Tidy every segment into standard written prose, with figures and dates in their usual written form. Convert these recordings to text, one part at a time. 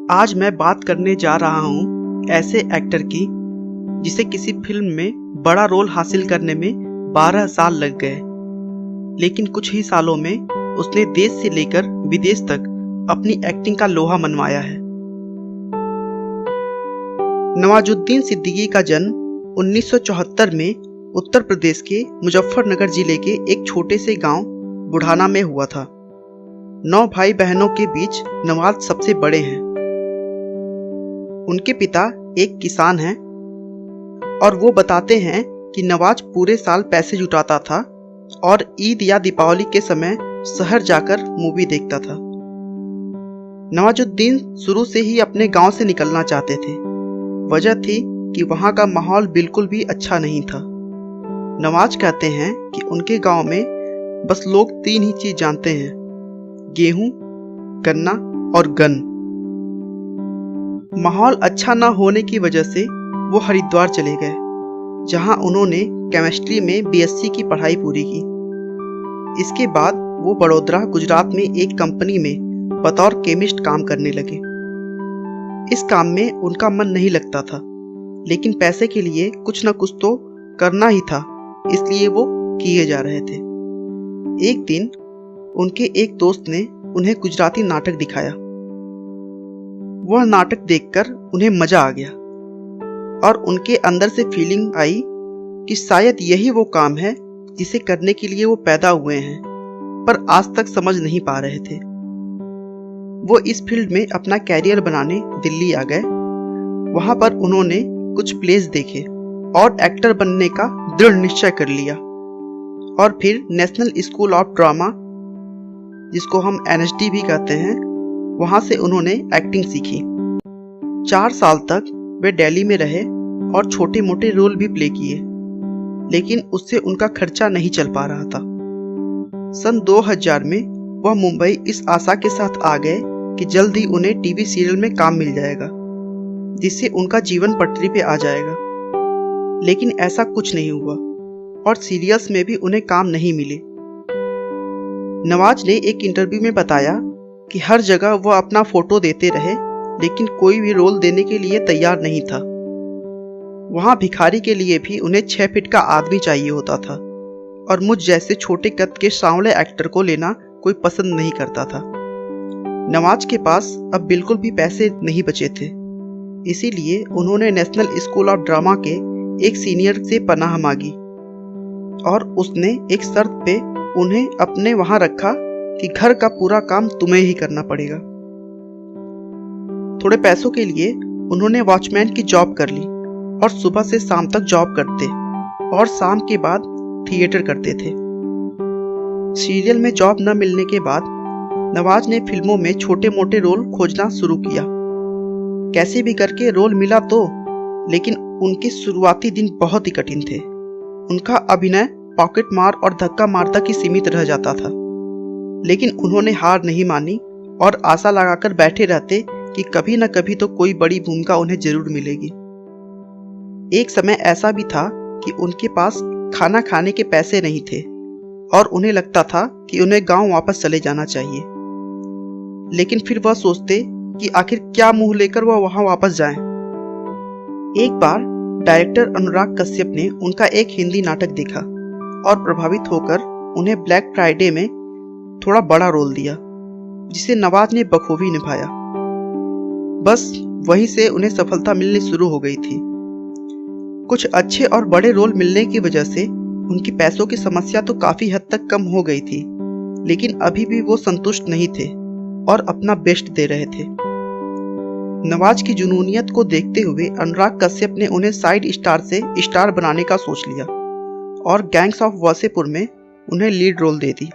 आज मैं बात करने जा रहा हूँ ऐसे एक्टर की जिसे किसी फिल्म में बड़ा रोल हासिल करने में 12 साल लग गए, लेकिन कुछ ही सालों में उसने देश से लेकर विदेश तक अपनी एक्टिंग का लोहा मनवाया है। नवाजुद्दीन सिद्दीकी का जन्म 1974 में उत्तर प्रदेश के मुजफ्फरनगर जिले के एक छोटे से गांव बुढ़ाना में हुआ था। 9 भाई बहनों के बीच नवाज सबसे बड़े हैं। उनके पिता एक किसान हैं और वो बताते हैं कि नवाज पूरे साल पैसे जुटाता था और ईद या दीपावली के समय शहर जाकर मूवी देखता था। नवाजुद्दीन शुरू से ही अपने गांव से निकलना चाहते थे। वजह थी कि वहां का माहौल बिल्कुल भी अच्छा नहीं था। नवाज कहते हैं कि उनके गांव में बस लोग 3 ही चीज जानते हैं: गेहूं, गन्ना और गन। माहौल अच्छा ना होने की वजह से वो हरिद्वार चले गए, जहां उन्होंने केमिस्ट्री में बीएससी की पढ़ाई पूरी की। इसके बाद वो बड़ौदा गुजरात में एक कंपनी में बतौर केमिस्ट काम करने लगे। इस काम में उनका मन नहीं लगता था, लेकिन पैसे के लिए कुछ न कुछ तो करना ही था, इसलिए वो किए जा रहे थे। एक दिन उनके एक दोस्त ने उन्हें गुजराती नाटक दिखाया। वह नाटक देखकर उन्हें मजा आ गया और उनके अंदर से फीलिंग आई कि शायद यही वो काम है जिसे करने के लिए वो पैदा हुए हैं, पर आज तक समझ नहीं पा रहे थे। वो इस फील्ड में अपना कैरियर बनाने दिल्ली आ गए। वहां पर उन्होंने कुछ प्लेस देखे और एक्टर बनने का दृढ़ निश्चय कर लिया और फिर नेशनल स्कूल ऑफ ड्रामा, जिसको हम NSD भी कहते हैं, वहां से उन्होंने एक्टिंग सीखी। 4 साल तक वे दिल्ली में रहे और छोटे मोटे रोल भी प्ले किए, लेकिन उससे उनका खर्चा नहीं चल पा रहा था। सन 2000 में वह मुंबई इस आशा के साथ आ गए कि जल्द ही उन्हें टीवी सीरियल में काम मिल जाएगा, जिससे उनका जीवन पटरी पे आ जाएगा। लेकिन ऐसा कुछ नहीं हुआ और सीरियल्स में भी उन्हें काम नहीं मिले। नवाज ने एक इंटरव्यू में बताया कि हर जगह वह अपना फोटो देते रहे, लेकिन कोई भी रोल देने के लिए तैयार नहीं था। वहां भिखारी के लिए भी उन्हें 6 फीट का आदमी चाहिए होता था और मुझ जैसे छोटे कद के सांवले एक्टर को लेना कोई पसंद नहीं करता था। नवाज के पास अब बिल्कुल भी पैसे नहीं बचे थे, इसीलिए उन्होंने नेशनल स्कूल ऑफ ड्रामा के एक सीनियर से पनाह मांगी और उसने एक शर्त पे उन्हें अपने वहां रखा कि घर का पूरा काम तुम्हें ही करना पड़ेगा। थोड़े पैसों के लिए उन्होंने वॉचमैन की जॉब कर ली और सुबह से शाम तक जॉब करते और शाम के बाद थिएटर करते थे। सीरियल में जॉब न मिलने के बाद नवाज ने फिल्मों में छोटे मोटे रोल खोजना शुरू किया। कैसे भी करके रोल मिला तो, लेकिन उनके शुरुआती दिन बहुत ही कठिन थे। उनका अभिनय पॉकेट मार और धक्का मार तक ही सीमित रह जाता था, लेकिन उन्होंने हार नहीं मानी और आशा लगाकर बैठे रहते कि कभी न कभी तो कोई बड़ी भूमिका उन्हें जरूर मिलेगी। एक समय ऐसा भी था कि उनके पास खाना खाने के पैसे नहीं थे और उन्हें लगता था कि उन्हें गांव वापस चले जाना चाहिए, लेकिन फिर वह सोचते कि आखिर क्या मुंह लेकर वह वहां वापस जाएं। एक बार डायरेक्टर अनुराग कश्यप ने उनका एक हिंदी नाटक देखा और प्रभावित होकर उन्हें ब्लैक फ्राइडे में थोड़ा बड़ा रोल दिया, जिसे नवाज ने बखूबी निभाया। बस वहीं से उन्हें सफलता मिलनी शुरू हो गई थी। कुछ अच्छे और बड़े रोल मिलने की वजह से उनकी पैसों की समस्या तो काफी हद तक कम हो गई थी, लेकिन अभी भी वो संतुष्ट नहीं थे और अपना बेस्ट दे रहे थे। नवाज की जुनूनियत को देखते हुए अनुराग कश्यप ने उन्हें साइड स्टार से स्टार बनाने का सोच लिया और गैंग्स ऑफ वासेपुर में उन्हें लीड रोल दे दी।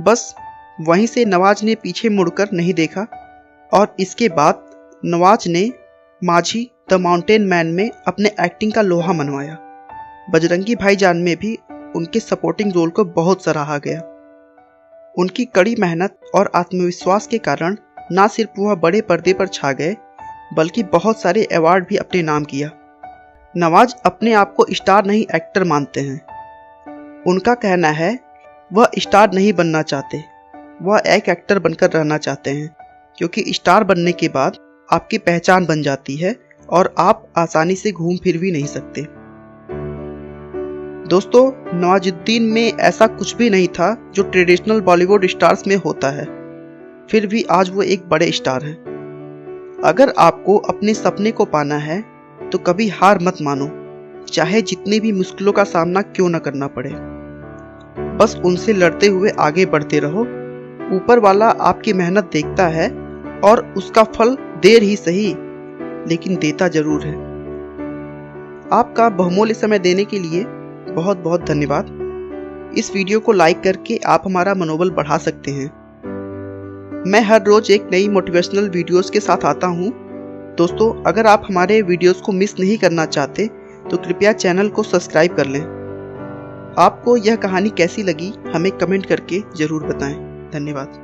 बस वहीं से नवाज ने पीछे मुड़कर नहीं देखा और इसके बाद नवाज ने माझी द माउंटेन मैन में अपने एक्टिंग का लोहा मनवाया। बजरंगी भाईजान में भी उनके सपोर्टिंग रोल को बहुत सराहा गया। उनकी कड़ी मेहनत और आत्मविश्वास के कारण न सिर्फ वह बड़े पर्दे पर छा गए, बल्कि बहुत सारे अवार्ड भी अपने नाम किया। नवाज अपने आप को स्टार नहीं एक्टर मानते हैं। उनका कहना है वह स्टार नहीं बनना चाहते, वह एक एक्टर बनकर रहना चाहते हैं। क्योंकि स्टार बनने के बाद आपकी पहचान बन जाती है और आप आसानी से घूम फिर भी नहीं सकते। दोस्तों, नवाजुद्दीन में ऐसा कुछ भी नहीं था जो ट्रेडिशनल बॉलीवुड स्टार्स में होता है, फिर भी आज वो एक बड़े स्टार हैं। अगर आपको अपने सपने को पाना है तो कभी हार मत मानो, चाहे जितनी भी मुश्किलों का सामना क्यों न करना पड़े। बस उनसे लड़ते हुए आगे बढ़ते रहो। ऊपर वाला आपकी मेहनत देखता है और उसका फल देर ही सही लेकिन देता जरूर है। आपका बहुमूल्य समय देने के लिए बहुत बहुत धन्यवाद। इस वीडियो को लाइक करके आप हमारा मनोबल बढ़ा सकते हैं। मैं हर रोज एक नई मोटिवेशनल वीडियोस के साथ आता हूं। दोस्तों, अगर आप हमारे वीडियोस को मिस नहीं करना चाहते तो कृपया चैनल को सब्सक्राइब कर लें। आपको यह कहानी कैसी लगी हमें कमेंट करके ज़रूर बताएं। धन्यवाद।